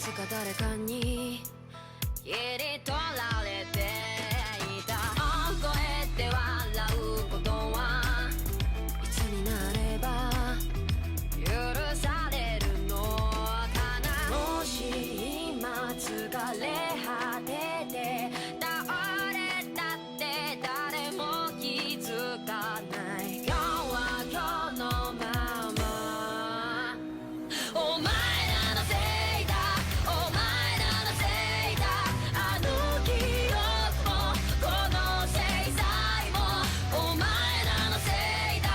つか誰かに切り取られていた。大声で笑うことはいつになれば許されるのかな。もし今疲れ果てて倒れたって誰も気づかない。今日は今日のまま。お前らのせいだ、お前らのせいだ。あの記憶もこの制裁もお前らのせいだ、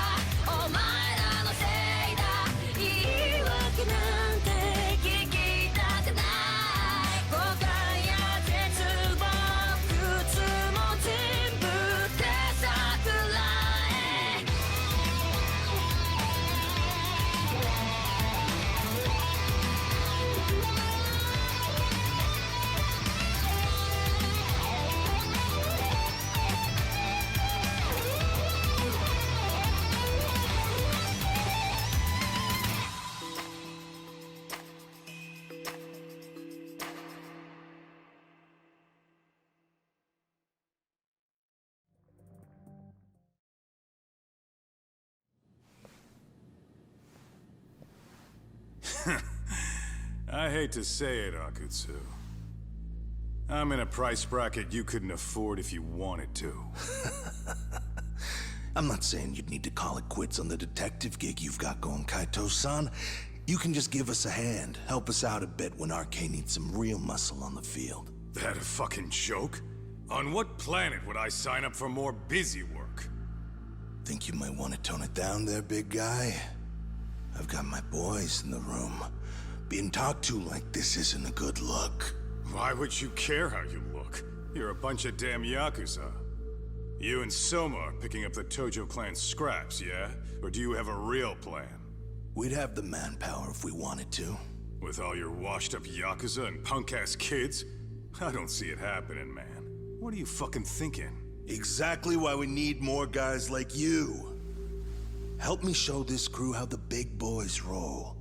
お前らのせいだ。言い訳なんて聞きたくない。誤解や絶望苦痛も全部手さくらえ。I hate to say it, Akutsu. I'm in a price bracket you couldn't afford if you wanted to. I'm not saying you'd need to call it quits on the detective gig you've got going, Kaito-san. You can just give us a hand, help us out a bit when Arcane needs some real muscle on the field. That a fucking joke? On what planet would I sign up for more busy work? Think you might want to tone it down there, big guy? I've got my boys in the room. Being talked to like this isn't a good look. Why would you care how you look? You're a bunch of damn Yakuza. You and Soma are picking up the Tojo clan scraps, yeah? Or do you have a real plan? We'd have the manpower if we wanted to. With all your washed-up Yakuza and punk-ass kids? I don't see it happening, man. What are you fucking thinking? Exactly why we need more guys like you. Help me show this crew how the big boys roll.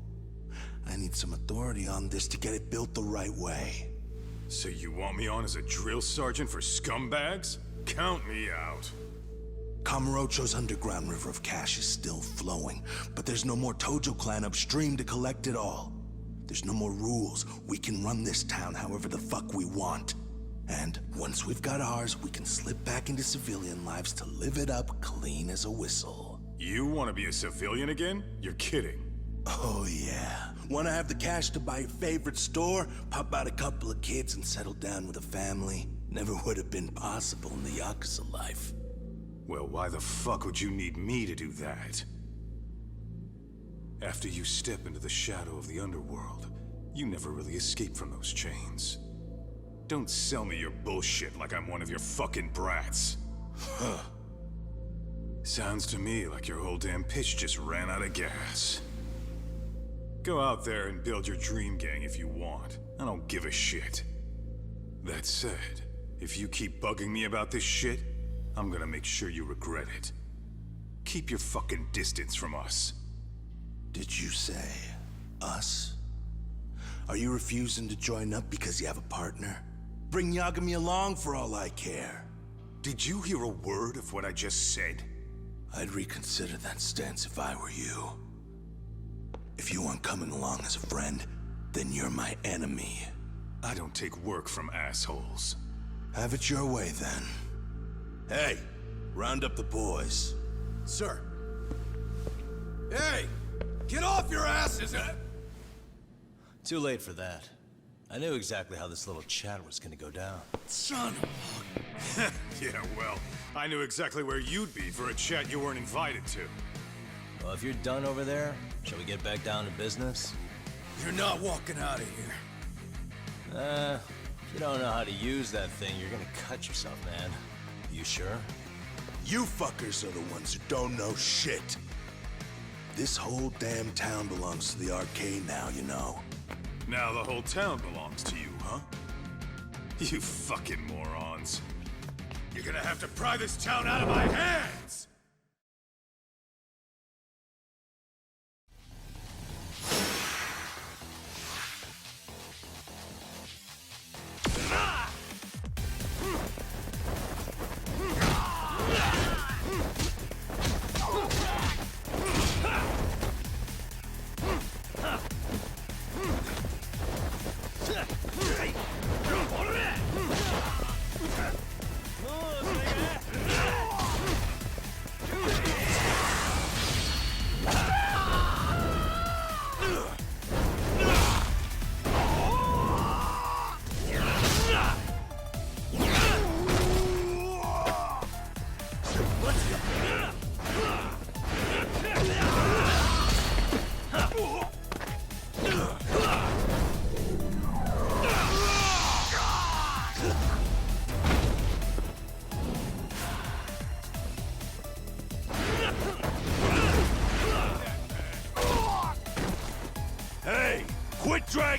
I need some authority on this to get it built the right way. So you want me on as a drill sergeant for scumbags? Count me out. Kamurocho's underground river of cash is still flowing, but there's no more Tojo clan upstream to collect it all. There's no more rules. We can run this town however the fuck we want. And once we've got ours, we can slip back into civilian lives to live it up clean as a whistle. You want to be a civilian again? You're kidding. Oh yeah. Want to have the cash to buy your favorite store, pop out a couple of kids and settle down with a family? Never would have been possible in the Yakuza life. Well, why the fuck would you need me to do that? After you step into the shadow of the underworld, you never really escape from those chains. Don't sell me your bullshit like I'm one of your fucking brats. Huh. Sounds to me like your whole damn pitch just ran out of gas. Go out there and build your dream gang if you want. I don't give a shit. That said, if you keep bugging me about this shit, I'm gonna make sure you regret it. Keep your fucking distance from us. Did you say us? Are you refusing to join up because you have a partner? Bring Yagami along for all I care. Did you hear a word of what I just said? I'd reconsider that stance if I were you. If you aren't coming along as a friend, then you're my enemy. I don't take work from assholes. Have it your way, then. Hey, round up the boys. Sir. Hey! Get off your asses! Too late for that. I knew exactly how this little chat was gonna go down. Son of Yeah, well, I knew exactly where you'd be for a chat you weren't invited to. Well, if you're done over there, shall we get back down to business? You're not walking out of here. If you don't know how to use that thing, you're gonna cut yourself, man. You sure? You fuckers are the ones who don't know shit. This whole damn town belongs to the arcade now, you know. Now the whole town belongs to you, huh? You fucking morons. You're gonna have to pry this town out of my hands!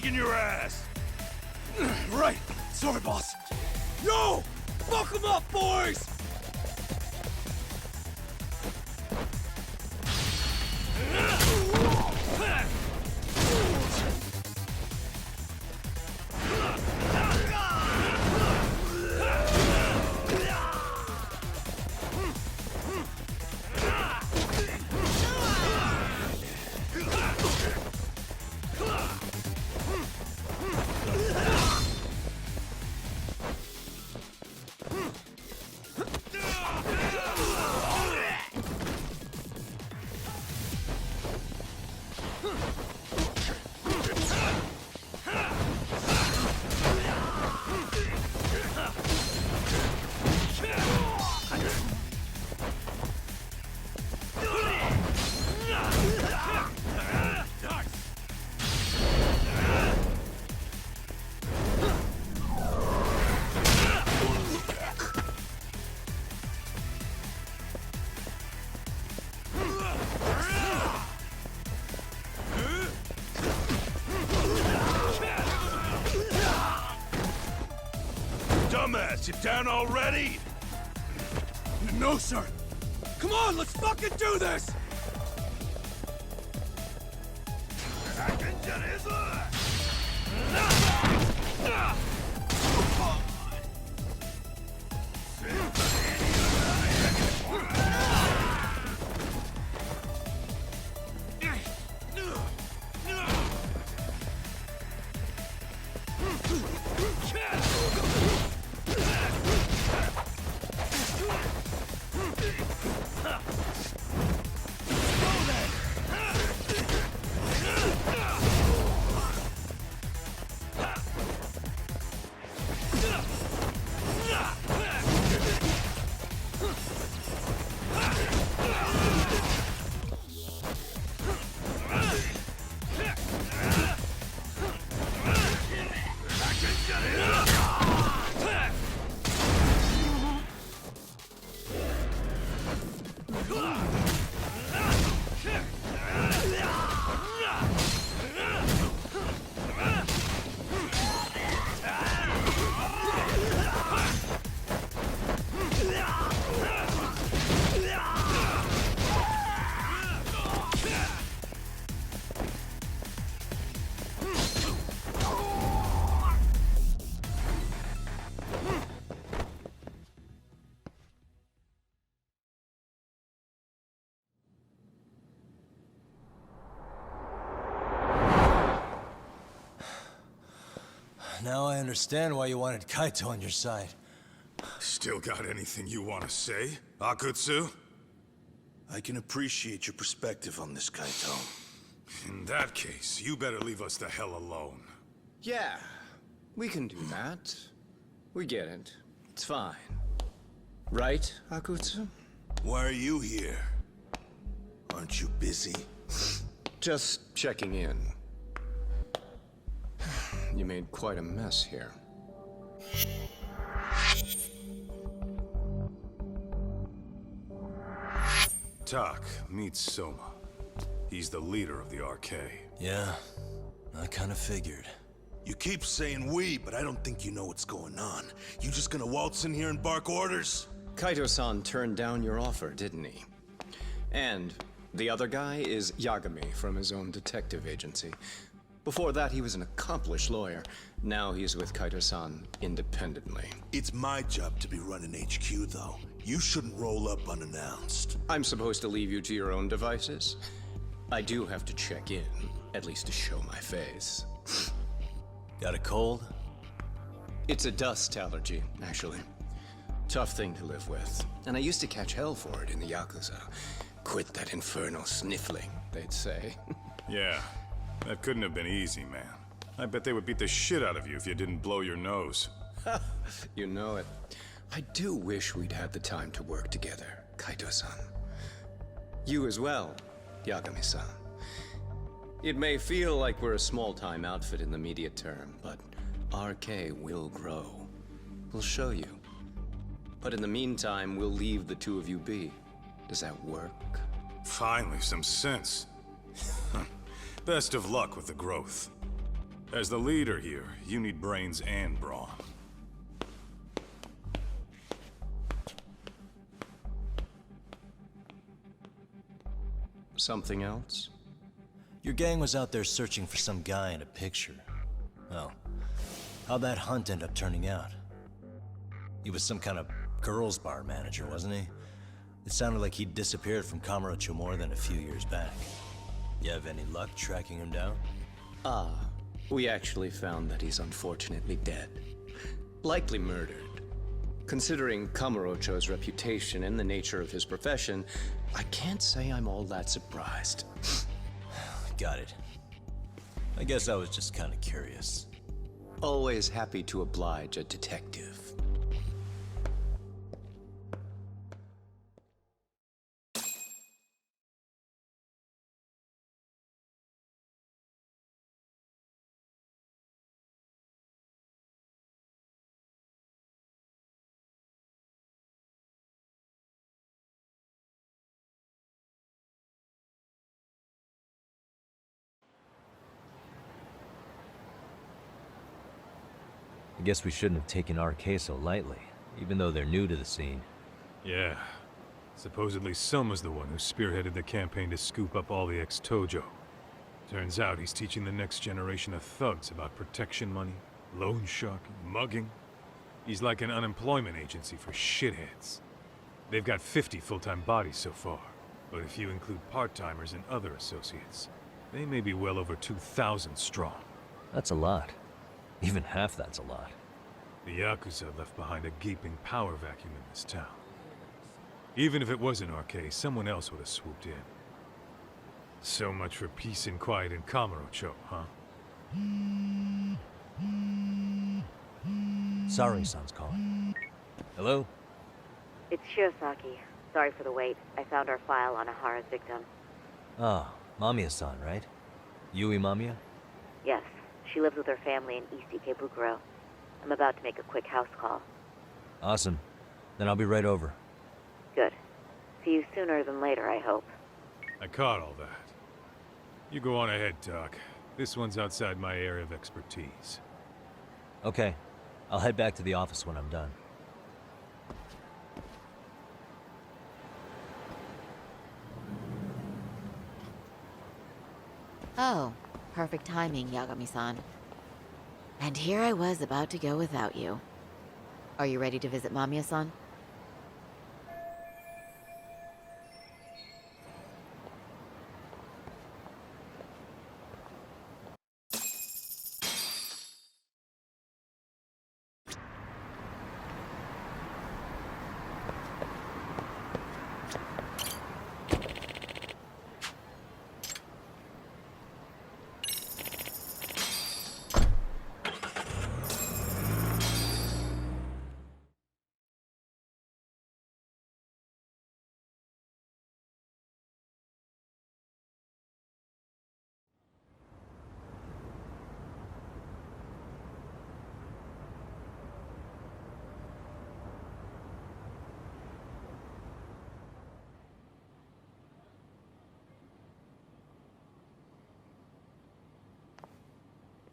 dragging your ass! Right! Sorry, boss! Yo! Fuck 'em up, boys! Dumbass, you down already? No, sir! Come on, let's fucking do this! Now I understand why you wanted Kaito on your side. Still got anything you want to say, Akutsu? I can appreciate your perspective on this, Kaito. In that case, you better leave us the hell alone. Yeah, we can do that. We get it. It's fine. Right, Akutsu? Why are you here? Aren't you busy? Just checking in. You made quite a mess here. Tak, meet Soma. He's the leader of the RK. Yeah, I kind of figured. You keep saying we, but I don't think you know what's going on. You just gonna waltz in here and bark orders? Kaito-san turned down your offer, didn't he? And the other guy is Yagami from his own detective agency. Before that, he was an accomplished lawyer. Now he's with Kaito-san independently. It's my job to be running HQ, though. You shouldn't roll up unannounced. I'm supposed to leave you to your own devices? I do have to check in, at least to show my face. Got a cold? It's a dust allergy, actually. Tough thing to live with. And I used to catch hell for it in the Yakuza. Quit that infernal sniffling, they'd say. Yeah, that couldn't have been easy, man. I bet they would beat the shit out of you if you didn't blow your nose. You know it. I do wish we'd had the time to work together, Kaito-san. You as well, Yagami-san. It may feel like we're a small-time outfit in the immediate term, but RK will grow. We'll show you. But in the meantime, we'll leave the two of you be. Does that work? Finally, some sense. Best of luck with the growth. As the leader here, you need brains and brawn. Something else? Your gang was out there searching for some guy in a picture. Oh, how'd that hunt end up turning out? He was some kind of girls' bar manager, wasn't he? It sounded like he'd disappeared from Kamurocho more than a few years back. You have any luck tracking him down? We actually found that he's unfortunately dead. Likely murdered. Considering Kamurocho's reputation and the nature of his profession, I can't say I'm all that surprised. Got it. I guess I was just kind of curious. Always happy to oblige a detective. I guess we shouldn't have taken our case so lightly, even though they're new to the scene. Yeah. Supposedly Soma's the one who spearheaded the campaign to scoop up all the ex-Tojo. Turns out he's teaching the next generation of thugs about protection money, loan sharking, mugging. He's like an unemployment agency for shitheads. They've got 50 full-time bodies so far, but if you include part-timers and other associates, they may be well over 2,000 strong. That's a lot. Even half that's a lot. The Yakuza left behind a gaping power vacuum in this town. Even if it wasn't our case, someone else would have swooped in. So much for peace and quiet in Kamurocho, huh? Sorry-san's calling. Hello? It's Shiosaki. Sorry for the wait. I found our file on Ahara's victim. Ah, Mamiya-san, right? Yui Mamiya? Yes, she lives with her family in East Ikebukuro. I'm about to make a quick house call. Awesome. Then I'll be right over. Good. See you sooner than later, I hope. I caught all that. You go on ahead, Doc. This one's outside my area of expertise. Okay. I'll head back to the office when I'm done. Oh, perfect timing, Yagami-san. And here I was about to go without you. Are you ready to visit Mamiya-san?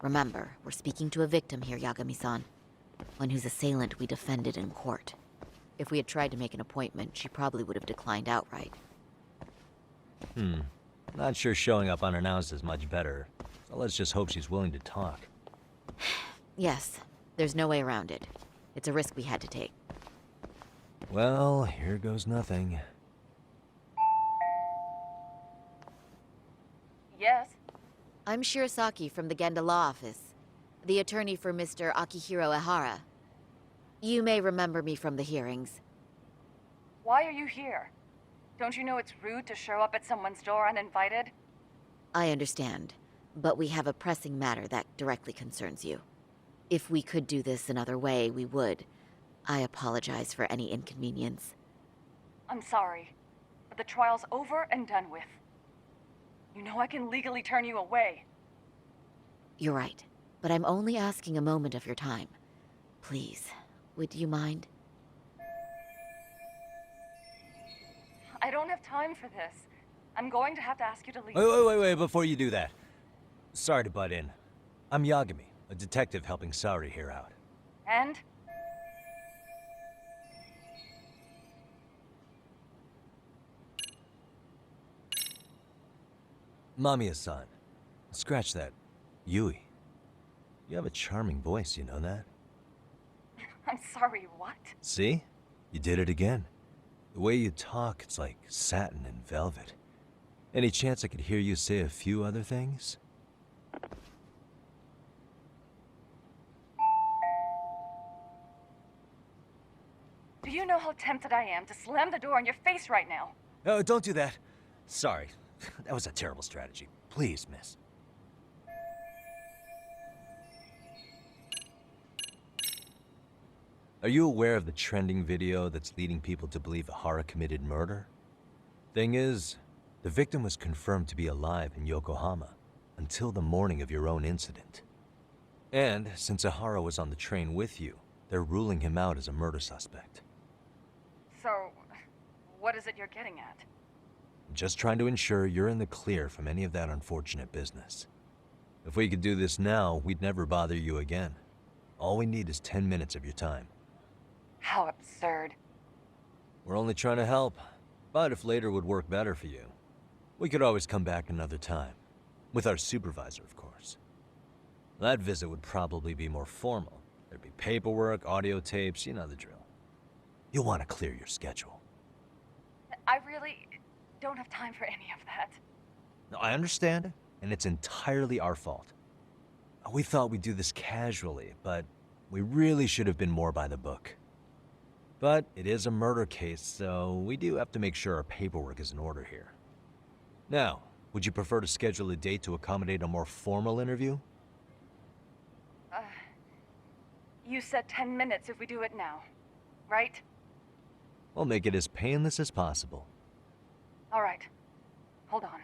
Remember, we're speaking to a victim here, Yagami-san. One whose assailant we defended in court. If we had tried to make an appointment, she probably would have declined outright. Not sure showing up unannounced is much better. So let's just hope she's willing to talk. Yes, there's no way around it. It's a risk we had to take. Well, here goes nothing. Yes? I'm Shirasaki from the Genda Law Office, the attorney for Mr. Akihiro Ehara. You may remember me from the hearings. Why are you here? Don't you know it's rude to show up at someone's door uninvited? I understand, but we have a pressing matter that directly concerns you. If we could do this another way, we would. I apologize for any inconvenience. I'm sorry, but the trial's over and done with. You know I can legally turn you away. You're right, but I'm only asking a moment of your time. Please, would you mind? I don't have time for this. I'm going to have to ask you to leave. Wait, before you do that. Sorry to butt in. I'm Yagami, a detective helping Saori here out. And? Mamiya-san. Scratch that. Yui. You have a charming voice, you know that? I'm sorry, what? See? You did it again. The way you talk, it's like satin and velvet. Any chance I could hear you say a few other things? Do you know how tempted I am to slam the door in your face right now? Oh, don't do that. Sorry. That was a terrible strategy. Please, miss. Are you aware of the trending video that's leading people to believe Ahara committed murder? Thing is, the victim was confirmed to be alive in Yokohama until the morning of your own incident. And since Ahara was on the train with you, they're ruling him out as a murder suspect. So, what is it you're getting at? Just trying to ensure you're in the clear from any of that unfortunate business. If we could do this now, we'd never bother you again. All we need is 10 minutes of your time. How absurd. We're only trying to help, but if later would work better for you, we could always come back another time. With our supervisor, of course. That visit would probably be more formal. There'd be paperwork, audio tapes, you know the drill. You'll want to clear your schedule. I really don't have time for any of that. No, I understand, and it's entirely our fault. We thought we'd do this casually, but we really should have been more by the book. But it is a murder case, so we do have to make sure our paperwork is in order here. Now, would you prefer to schedule a date to accommodate a more formal interview? You said 10 minutes if we do it now, right? We'll make it as painless as possible. All right. Hold on.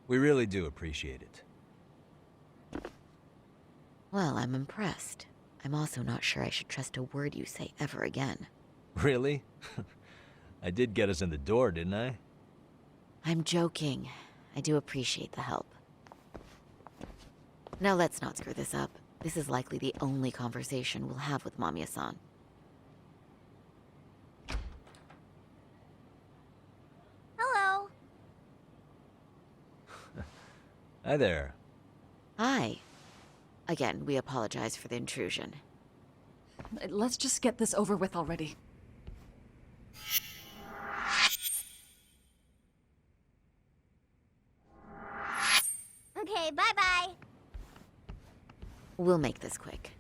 We really do appreciate it. Well, I'm impressed. I'm also not sure I should trust a word you say ever again. Really? I did get us in the door, didn't I? I'm joking. I do appreciate the help. Now let's not screw this up. This is likely the only conversation we'll have with Mamiya-san. Hello. Hi there. Hi. Again, we apologize for the intrusion. Let's just get this over with already. Okay, bye-bye. We'll make this quick.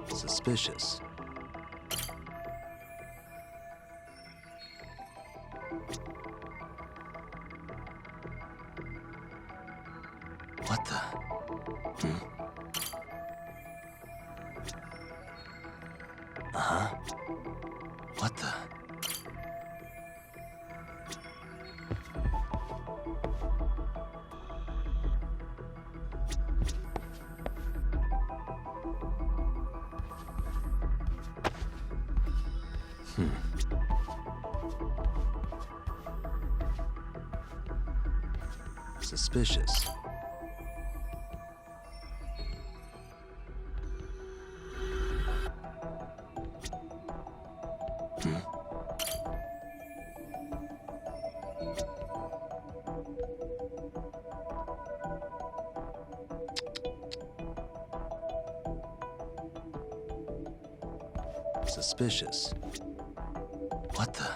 Suspicious. What the? Uh-huh. What the? Suspicious. Suspicious. What the?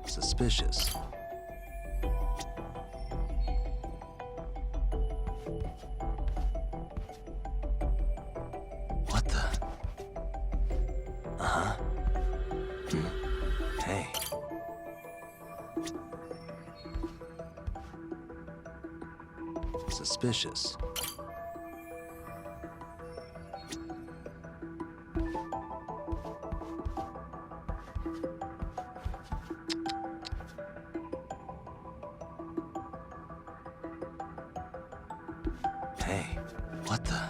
Suspicious. What the? Uh-huh. Hey. Suspicious. Hey, what the?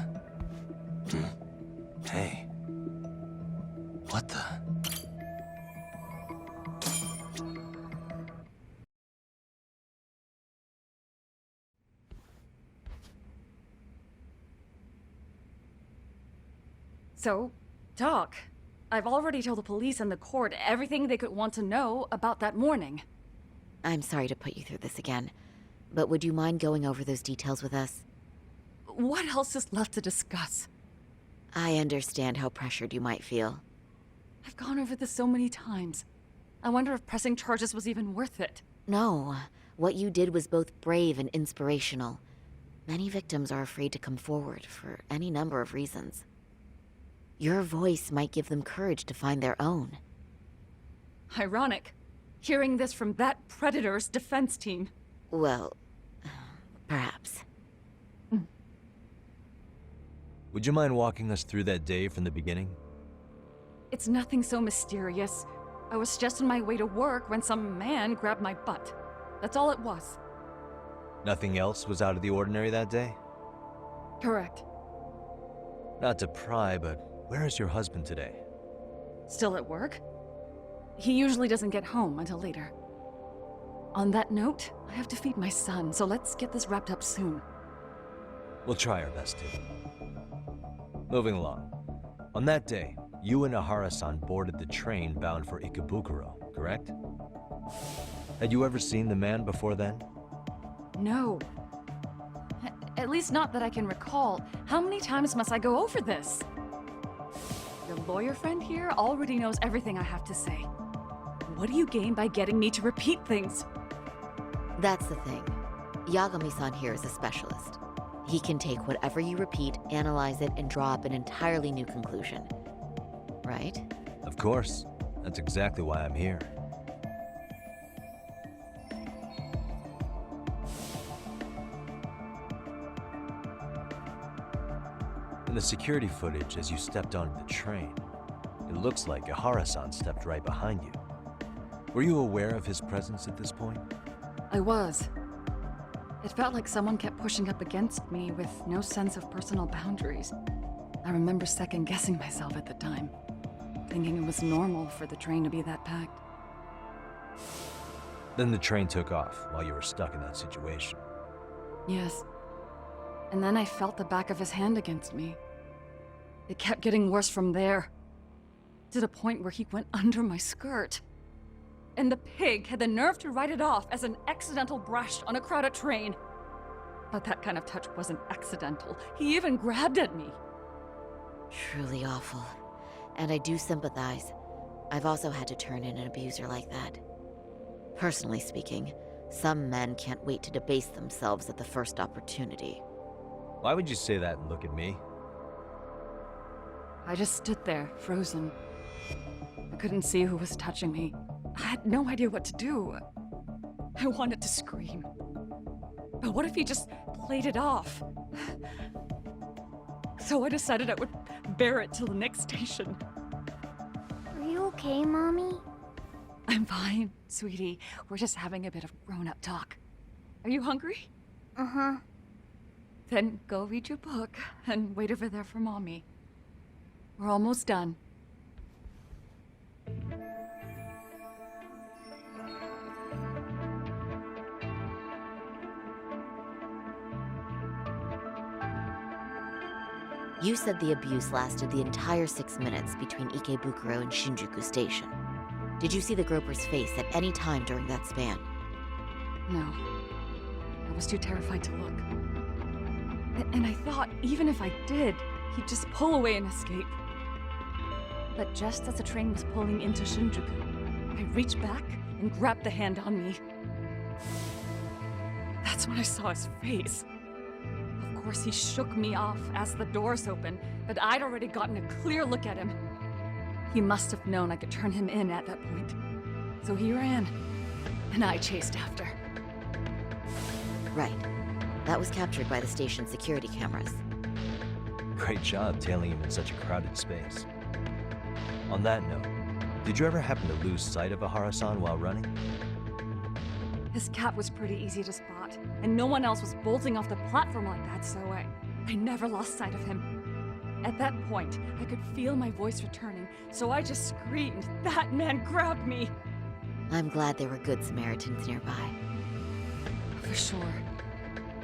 Hey. What the? So, talk. I've already told the police and the court everything they could want to know about that morning. I'm sorry to put you through this again, but would you mind going over those details with us? What else is left to discuss? I understand how pressured you might feel. I've gone over this so many times. I wonder if pressing charges was even worth it. No, what you did was both brave and inspirational. Many victims are afraid to come forward for any number of reasons. Your voice might give them courage to find their own. Ironic. Hearing this from that predator's defense team. Well, perhaps. Would you mind walking us through that day from the beginning? It's nothing so mysterious. I was just on my way to work when some man grabbed my butt. That's all it was. Nothing else was out of the ordinary that day? Correct. Not to pry, but where is your husband today? Still at work? He usually doesn't get home until later. On that note, I have to feed my son, so let's get this wrapped up soon. We'll try our best to. Moving along. On that day, you and Ahara-san boarded the train bound for Ikebukuro, correct? Had you ever seen the man before then? No. At least not that I can recall. How many times must I go over this? Your lawyer friend here already knows everything I have to say. What do you gain by getting me to repeat things? That's the thing. Yagami-san here is a specialist. He can take whatever you repeat, analyze it, and draw up an entirely new conclusion. Right? Of course. That's exactly why I'm here. In the security footage as you stepped onto the train, it looks like Ahara-san stepped right behind you. Were you aware of his presence at this point? I was. It felt like someone kept pushing up against me with no sense of personal boundaries. I remember second-guessing myself at the time, thinking it was normal for the train to be that packed. Then the train took off while you were stuck in that situation. Yes. And then I felt the back of his hand against me. It kept getting worse from there, to the point where he went under my skirt. And the pig had the nerve to write it off as an accidental brush on a crowded train. But that kind of touch wasn't accidental. He even grabbed at me. Truly awful. And I do sympathize. I've also had to turn in an abuser like that. Personally speaking, some men can't wait to debase themselves at the first opportunity. Why would you say that and look at me? I just stood there, frozen. I couldn't see who was touching me. I had no idea what to do. I wanted to scream. But what if he just played it off? So I decided I would bear it till the next station. Are you okay, Mommy? I'm fine, sweetie. We're just having a bit of grown-up talk. Are you hungry? Uh-huh. Then go read your book and wait over there for Mommy. We're almost done. You said the abuse lasted the entire 6 minutes between Ikebukuro and Shinjuku Station. Did you see the groper's face at any time during that span? No. I was too terrified to look. And I thought, even if I did, he'd just pull away and escape. But just as the train was pulling into Shinjuku, I reached back and grabbed the hand on me. That's when I saw his face. Of course, he shook me off as the doors opened, but I'd already gotten a clear look at him. He must have known I could turn him in at that point. So he ran, and I chased after. Right. That was captured by the station's security cameras. Great job tailing him in such a crowded space. On that note, did you ever happen to lose sight of Ahara-san while running? His cap was pretty easy to spot, and no one else was bolting off the platform like that, so I never lost sight of him. At that point, I could feel my voice returning, so I just screamed. That man grabbed me! I'm glad there were good Samaritans nearby. For sure.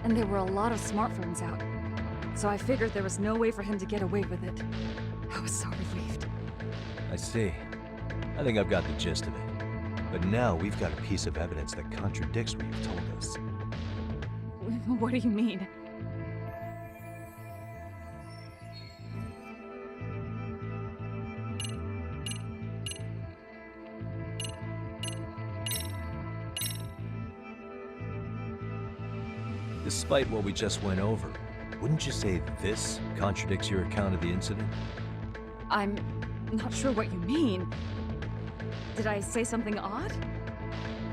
And there were a lot of smartphones out. So I figured there was no way for him to get away with it. I was so relieved. I see. I think I've got the gist of it. But now we've got a piece of evidence that contradicts what you've told us. What do you mean? Despite what we just went over, wouldn't you say this contradicts your account of the incident? I'm not sure what you mean. Did I say something odd?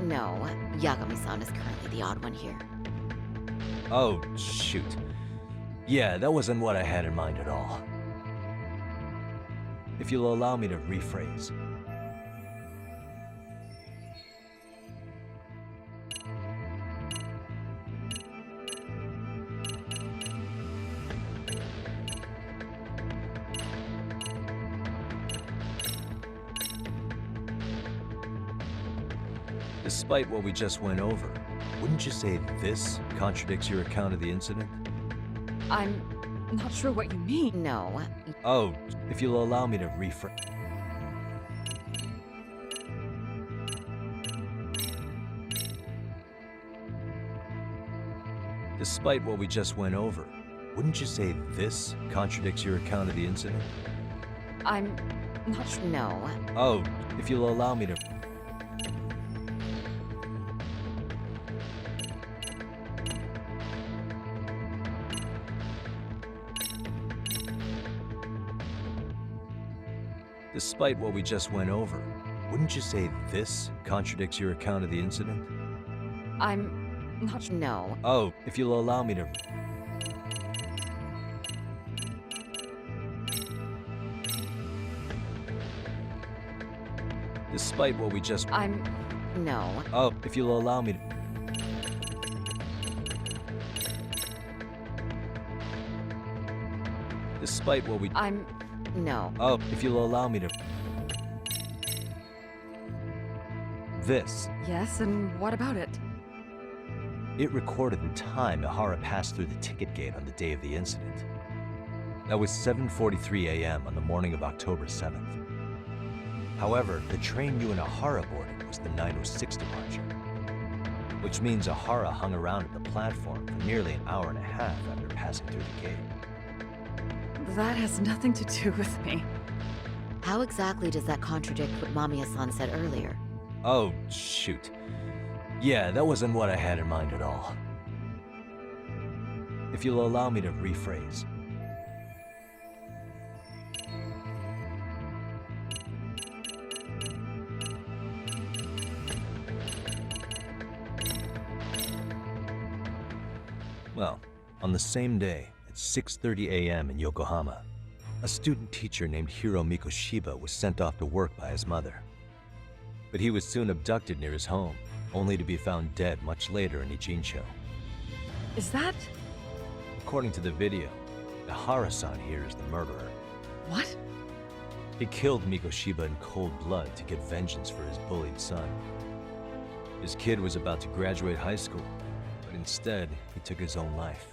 No, Yagami-san is currently the odd one here. Oh, shoot. Yeah, that wasn't what I had in mind at all. If you'll allow me to rephrase. Despite what we just went over, wouldn't you say this contradicts your account of the incident? I'm not sure what you mean. No. Oh, if you'll allow me to rephrase. Despite what we just went over, wouldn't you say this contradicts your account of the incident? I'm not sure. No. Oh, if you'll allow me to... Despite what we just went over, wouldn't you say this contradicts your account of the incident? I'm not sure. No. Oh, if you'll allow me to... Despite what we just... No. Oh, if you'll allow me to... Despite what we... No. Oh, if you'll allow me to... This. Yes, and what about it? It recorded the time Ihara passed through the ticket gate on the day of the incident. That was 7:43 a.m. on the morning of October 7th. However, the train you and Ihara boarded was the 9:06 departure, which means Ihara hung around at the platform for nearly an hour and a half after passing through the gate. That has nothing to do with me. How exactly does that contradict what Mamiya-san said earlier? Oh, shoot. Yeah, that wasn't what I had in mind at all. If you'll allow me to rephrase. Well, on the same day, at 6:30 a.m. in Yokohama, a student teacher named Hiro Mikoshiba was sent off to work by his mother. But he was soon abducted near his home, only to be found dead much later in Ijincho. Is that... According to the video, Ihara-san here is the murderer. What? He killed Mikoshiba in cold blood to get vengeance for his bullied son. His kid was about to graduate high school, but instead, he took his own life.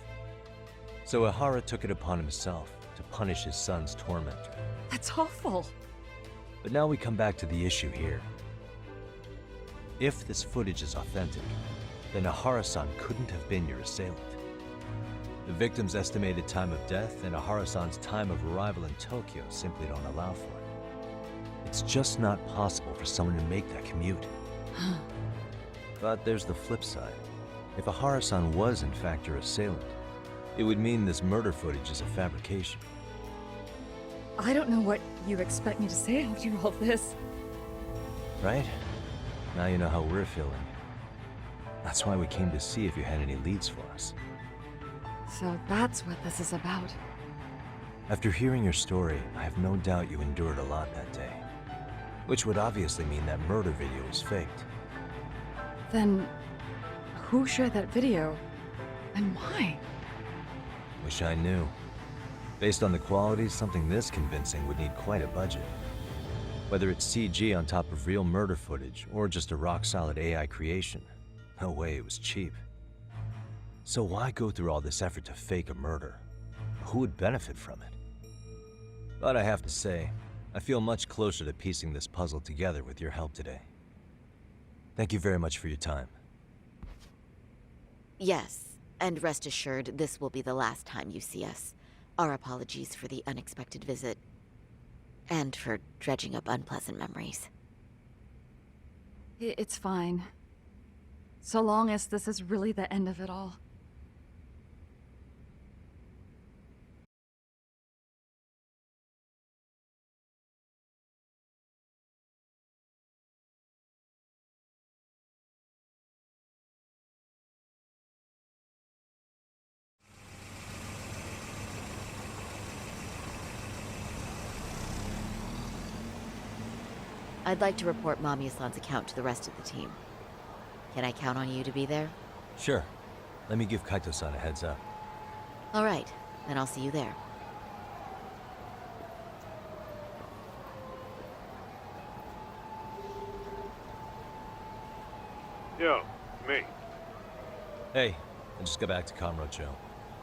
So Ihara took it upon himself to punish his son's tormentor. That's awful. But now we come back to the issue here. If this footage is authentic, then Ihara-san couldn't have been your assailant. The victim's estimated time of death and Ihara-san's time of arrival in Tokyo simply don't allow for it. It's just not possible for someone to make that commute. But there's the flip side. If Ihara-san was in fact your assailant, it would mean this murder footage is a fabrication. I don't know what you expect me to say after all this. Right? Now you know how we're feeling. That's why we came to see if you had any leads for us. So that's what this is about. After hearing your story, I have no doubt you endured a lot that day. Which would obviously mean that murder video was faked. Then, who shared that video? And why? Wish I knew. Based on the quality, something this convincing would need quite a budget. Whether it's CG on top of real murder footage, or just a rock-solid AI creation, no way it was cheap. So why go through all this effort to fake a murder? Who would benefit from it? But I have to say, I feel much closer to piecing this puzzle together with your help today. Thank you very much for your time. Yes, and rest assured, this will be the last time you see us. Our apologies for the unexpected visit. And for dredging up unpleasant memories. It's fine. So long as this is really the end of it all. I'd like to report Mamiya-san's account to the rest of the team. Can I count on you to be there? Sure. Let me give Kaito-san a heads up. All right, then I'll see you there. Yo, me. Hey, I just got back to Kamurocho.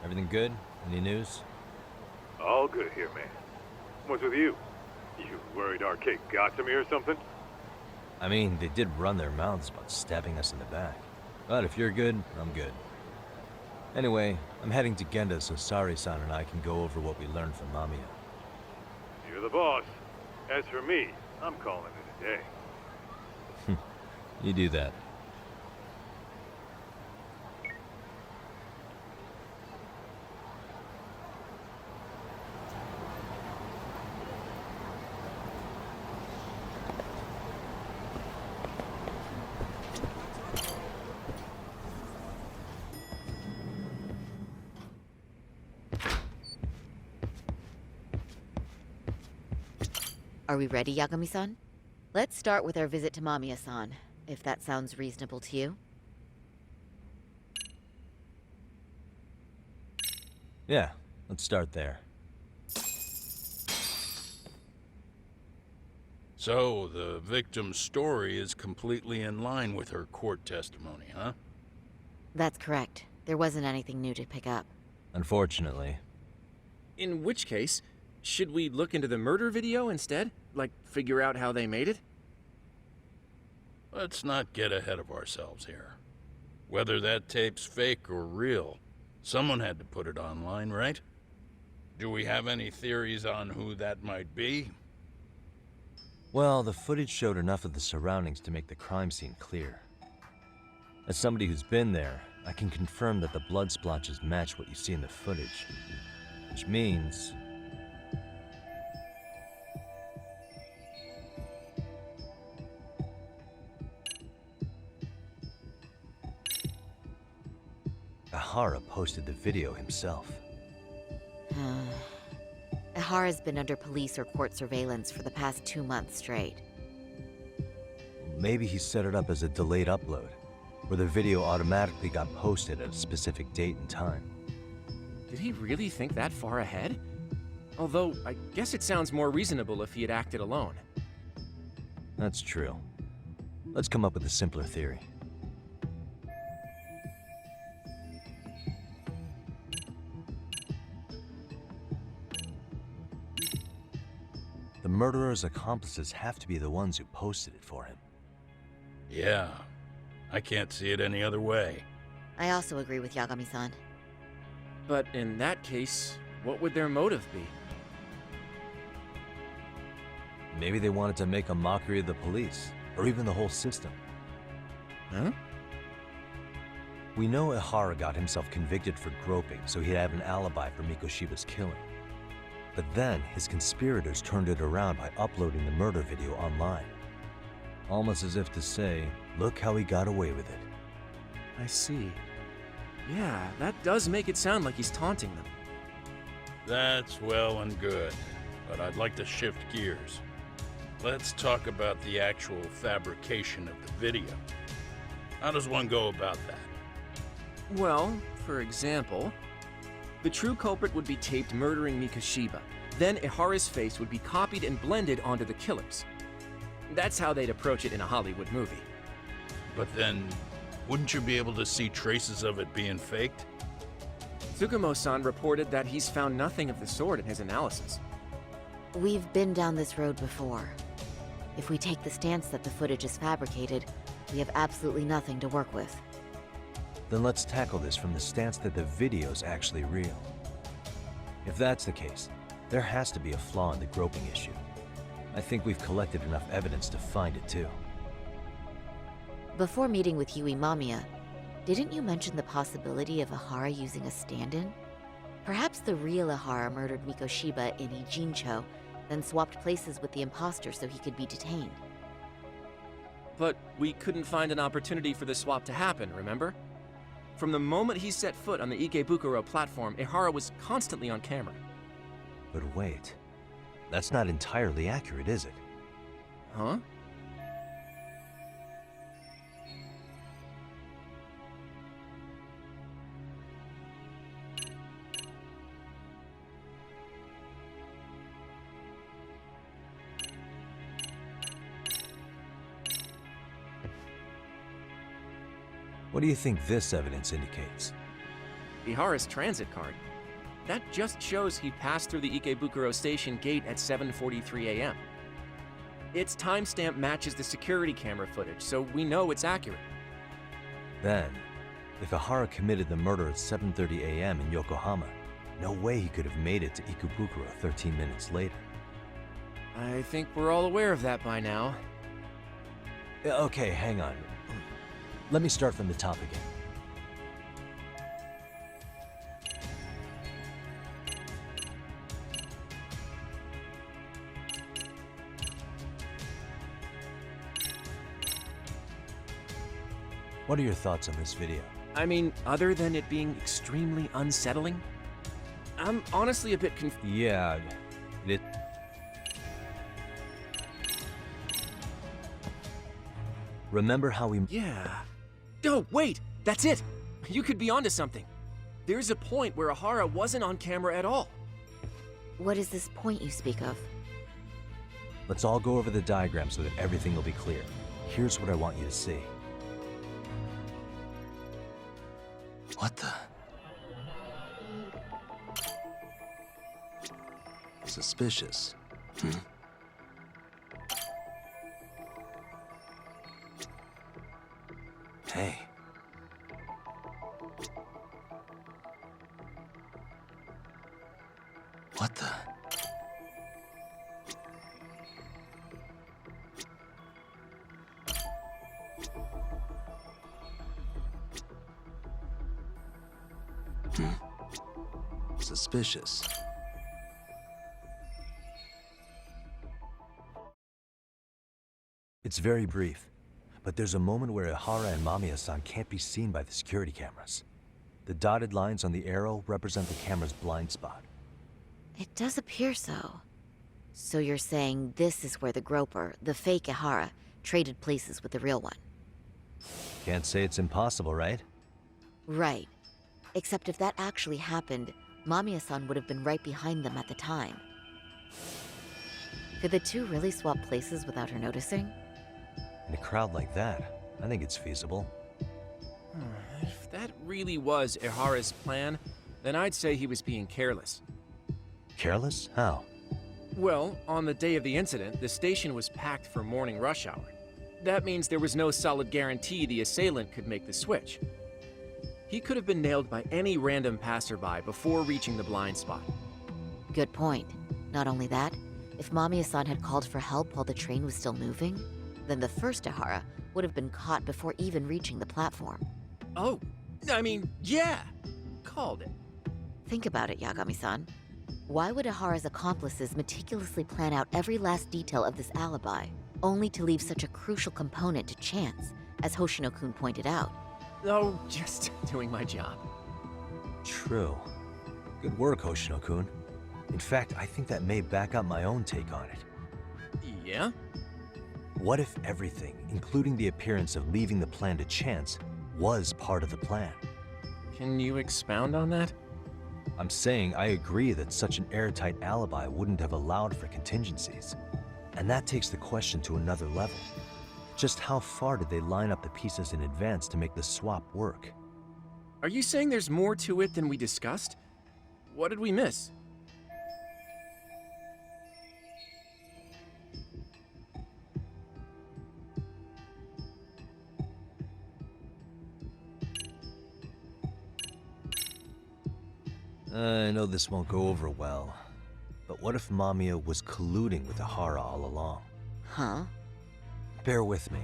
Everything good? Any news? All good here, man. What's with you? You worried Arcade got to me or something? I mean, they did run their mouths about stabbing us in the back. But if you're good, I'm good. Anyway, I'm heading to Genda so Sari-san and I can go over what we learned from Mamiya. You're the boss. As for me, I'm calling it a day. You do that. Are we ready, Yagami-san? Let's start with our visit to Mamiya-san, if that sounds reasonable to you. Yeah, let's start there. So, the victim's story is completely in line with her court testimony, huh? That's correct. There wasn't anything new to pick up. Unfortunately. In which case, should we look into the murder video instead? Like, figure out how they made it? Let's not get ahead of ourselves here. Whether that tape's fake or real, someone had to put it online, right? Do we have any theories on who that might be? Well, the footage showed enough of the surroundings to make the crime scene clear. As somebody who's been there, I can confirm that the blood splotches match what you see in the footage. Which means... Ihara posted the video himself. Ihara's been under police or court surveillance for the past 2 months straight. Maybe he set it up as a delayed upload, where the video automatically got posted at a specific date and time. Did he really think that far ahead? Although, I guess it sounds more reasonable if he had acted alone. That's true. Let's come up with a simpler theory. The murderer's accomplices have to be the ones who posted it for him. Yeah, I can't see it any other way. I also agree with Yagami-san. But in that case, what would their motive be? Maybe they wanted to make a mockery of the police, or even the whole system. Huh? We know Ihara got himself convicted for groping, so he'd have an alibi for Mikoshiba's killing. But then, his conspirators turned it around by uploading the murder video online. Almost as if to say, look how he got away with it. I see. Yeah, that does make it sound like he's taunting them. That's well and good, but I'd like to shift gears. Let's talk about the actual fabrication of the video. How does one go about that? Well, for example... The true culprit would be taped murdering Mikoshiba. Then Ihara's face would be copied and blended onto the killers. That's how they'd approach it in a Hollywood movie. But then, wouldn't you be able to see traces of it being faked? Tsukumo-san reported that he's found nothing of the sort in his analysis. We've been down this road before. If we take the stance that the footage is fabricated, we have absolutely nothing to work with. Then let's tackle this from the stance that the video's actually real. If that's the case, there has to be a flaw in the groping issue. I think we've collected enough evidence to find it too. Before meeting with Yui Mamiya, didn't you mention the possibility of Ihara using a stand-in? Perhaps the real Ihara murdered Mikoshiba in Ijincho, then swapped places with the imposter so he could be detained. But we couldn't find an opportunity for the swap to happen, remember? From the moment he set foot on the Ikebukuro platform, Ihara was constantly on camera. But wait, that's not entirely accurate, is it? Huh? What do you think this evidence indicates? Ihara's transit card. That just shows he passed through the Ikebukuro station gate at 7:43 a.m. Its timestamp matches the security camera footage, so we know it's accurate. Then, if Ihara committed the murder at 7:30 a.m. in Yokohama, no way he could have made it to Ikebukuro 13 minutes later. I think we're all aware of that by now. Okay, hang on. Let me start from the top again. What are your thoughts on this video? I mean, other than it being extremely unsettling, I'm honestly a bit confused. Yeah, it... Remember how we... Yeah. Oh, wait! That's it! You could be onto something. There's a point where Ihara wasn't on camera at all. What is this point you speak of? Let's all go over the diagram so that everything will be clear. Here's what I want you to see. What the? Suspicious. Hey. What the? Suspicious. It's very brief, but there's a moment where Ihara and Mamiya-san can't be seen by the security cameras. The dotted lines on the arrow represent the camera's blind spot. It does appear so. So you're saying this is where the groper, the fake Ihara, traded places with the real one? Can't say it's impossible, right? Right. Except if that actually happened, Mamiya-san would have been right behind them at the time. Could the two really swap places without her noticing? In a crowd like that, I think it's feasible. If that really was Ihara's plan, then I'd say he was being careless. Careless? How? Well, on the day of the incident, the station was packed for morning rush hour. That means there was no solid guarantee the assailant could make the switch. He could have been nailed by any random passerby before reaching the blind spot. Good point. Not only that, if Mamiya-san had called for help while the train was still moving, then the first Ihara would have been caught before even reaching the platform. Oh, I mean, yeah! Called it. Think about it, Yagami-san. Why would Ihara's accomplices meticulously plan out every last detail of this alibi, only to leave such a crucial component to chance, as Hoshino-kun pointed out? Oh, just doing my job. True. Good work, Hoshino-kun. In fact, I think that may back up my own take on it. Yeah? What if everything, including the appearance of leaving the plan to chance, was part of the plan? Can you expound on that? I'm saying I agree that such an airtight alibi wouldn't have allowed for contingencies. And that takes the question to another level. Just how far did they line up the pieces in advance to make the swap work? Are you saying there's more to it than we discussed? What did we miss? I know this won't go over well, but what if Mamiya was colluding with Ihara all along? Huh? Bear with me.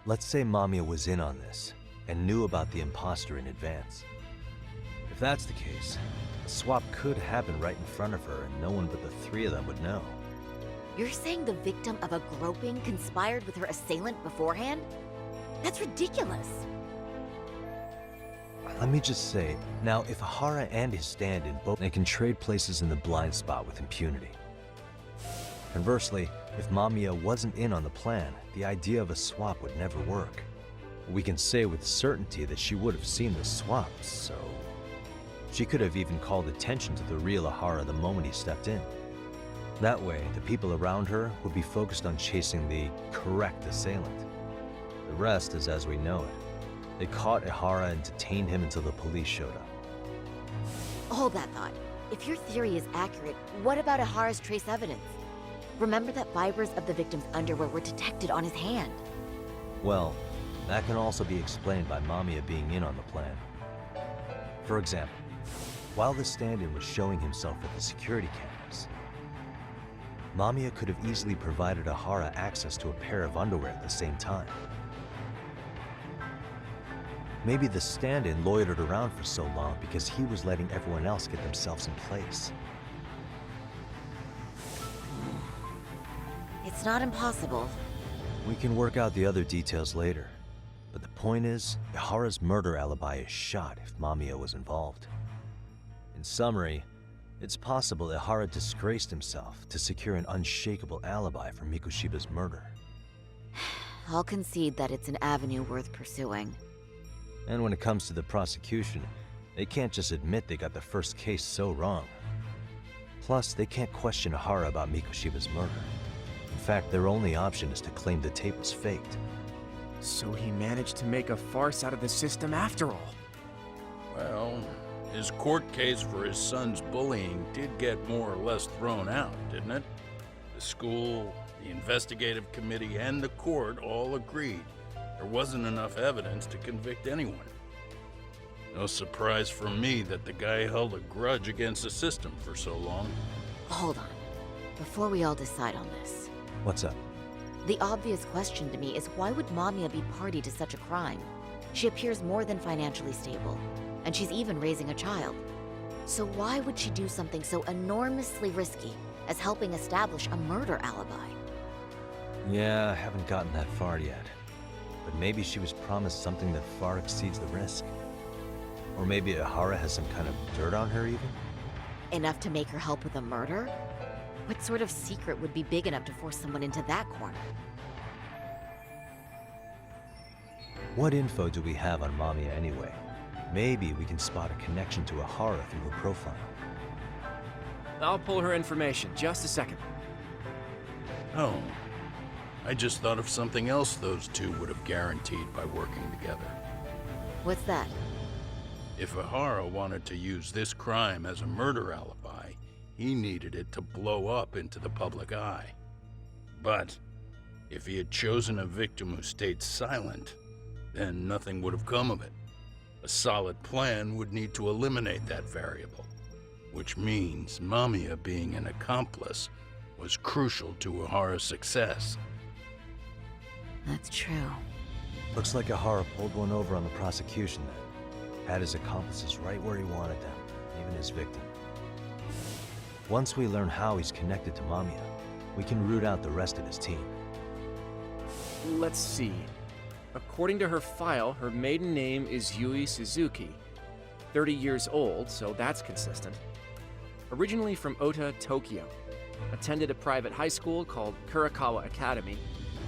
Let's say Mamiya was in on this, and knew about the imposter in advance. If that's the case, the swap could happen right in front of her and no one but the three of them would know. You're saying the victim of a groping conspired with her assailant beforehand? That's ridiculous. Let me just say, now if Ihara and his stand-in both they can trade places in the blind spot with impunity. Conversely, if Mamiya wasn't in on the plan, the idea of a swap would never work. We can say with certainty that she would have seen the swap, so... She could have even called attention to the real Ihara the moment he stepped in. That way, the people around her would be focused on chasing the correct assailant. The rest is as we know it. They caught Ihara and detained him until the police showed up. Hold that thought. If your theory is accurate, what about Ihara's trace evidence? Remember that fibers of the victim's underwear were detected on his hand. Well, that can also be explained by Mamiya being in on the plan. For example, while the stand-in was showing himself at the security cameras, Mamiya could have easily provided Ihara access to a pair of underwear at the same time. Maybe the stand-in loitered around for so long because he was letting everyone else get themselves in place. It's not impossible. We can work out the other details later. But the point is, Ihara's murder alibi is shot if Mamiya was involved. In summary, it's possible Ihara disgraced himself to secure an unshakable alibi for Mikoshiba's murder. I'll concede that it's an avenue worth pursuing. And when it comes to the prosecution, they can't just admit they got the first case so wrong. Plus, they can't question Ihara about Mikoshiba's murder. In fact, their only option is to claim the tape was faked. So he managed to make a farce out of the system after all. Well, his court case for his son's bullying did get more or less thrown out, didn't it? The school, the investigative committee, and the court all agreed there wasn't enough evidence to convict anyone. No surprise for me that the guy held a grudge against the system for so long. Hold on. Before we all decide on this. What's up? The obvious question to me is why would Mamiya be party to such a crime? She appears more than financially stable, and she's even raising a child. So why would she do something so enormously risky as helping establish a murder alibi? Yeah, I haven't gotten that far yet. But maybe she was promised something that far exceeds the risk. Or maybe Ihara has some kind of dirt on her even? Enough to make her help with a murder? What sort of secret would be big enough to force someone into that corner? What info do we have on Mamiya anyway? Maybe we can spot a connection to Ihara through her profile. I'll pull her information. Just a second. Oh, I just thought of something else those two would have guaranteed by working together. What's that? If Ihara wanted to use this crime as a murder alibi, he needed it to blow up into the public eye. But if he had chosen a victim who stayed silent, then nothing would have come of it. A solid plan would need to eliminate that variable, which means Mamiya being an accomplice was crucial to Ihara's success. That's true. Looks like Ihara pulled one over on the prosecution then. Had his accomplices right where he wanted them, even his victim. Once we learn how he's connected to Mamiya, we can root out the rest of his team. Let's see. According to her file, her maiden name is Yui Suzuki. 30 years old, so that's consistent. Originally from Ota, Tokyo. Attended a private high school called Kurakawa Academy.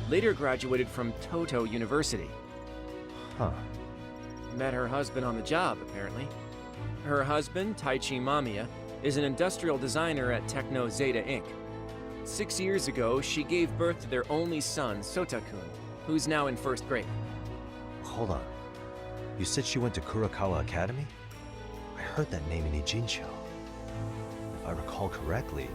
Later graduated from Toto University. Huh. Met her husband on the job, apparently. Her husband, Taichi Mamiya, is an industrial designer at Techno Zeta Inc. 6 years ago, she gave birth to their only son, Sota-kun, who's now in 1st grade. Hold on. You said she went to Kurakawa Academy? I heard that name in Ijincho. If I recall correctly...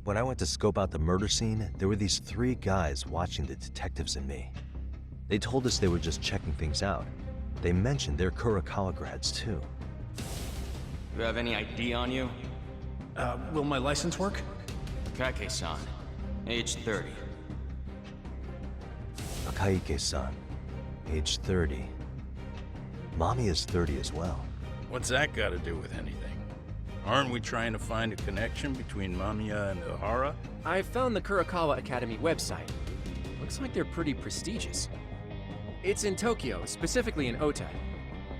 When I went to scope out the murder scene, there were these 3 guys watching the detectives and me. They told us they were just checking things out. They mentioned they're Kurakawa grads too. You have any ID on you? Will my license work? Kake-san, age 30. Akaike-san, age 30. Mommy is 30 as well. What's that got to do with anything? Aren't we trying to find a connection between Mamiya and Ohara? I found the Kurakawa Academy website. Looks like they're pretty prestigious. It's in Tokyo, specifically in Ota.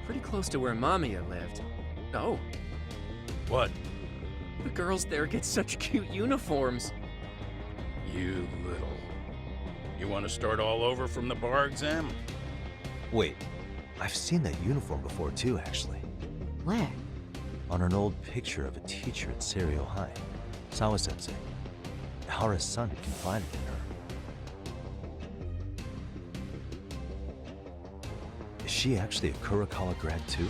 Pretty close to where Mamiya lived. Oh. What? The girls there get such cute uniforms. You little... You want to start all over from the bar exam? Wait, I've seen that uniform before too, actually. Where? On an old picture of a teacher at Seiryo High, Sawa-sensei. Hara's son had confided in her. Is she actually a Kurakawa grad too?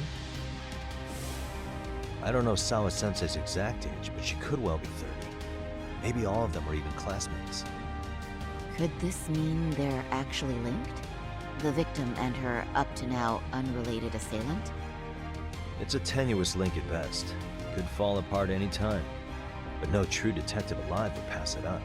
I don't know Sawa-sensei's exact age, but she could well be 30. Maybe all of them are even classmates. Could this mean they're actually linked? The victim and her up-to-now unrelated assailant? It's a tenuous link at best. Could fall apart any time. But no true detective alive would pass it up.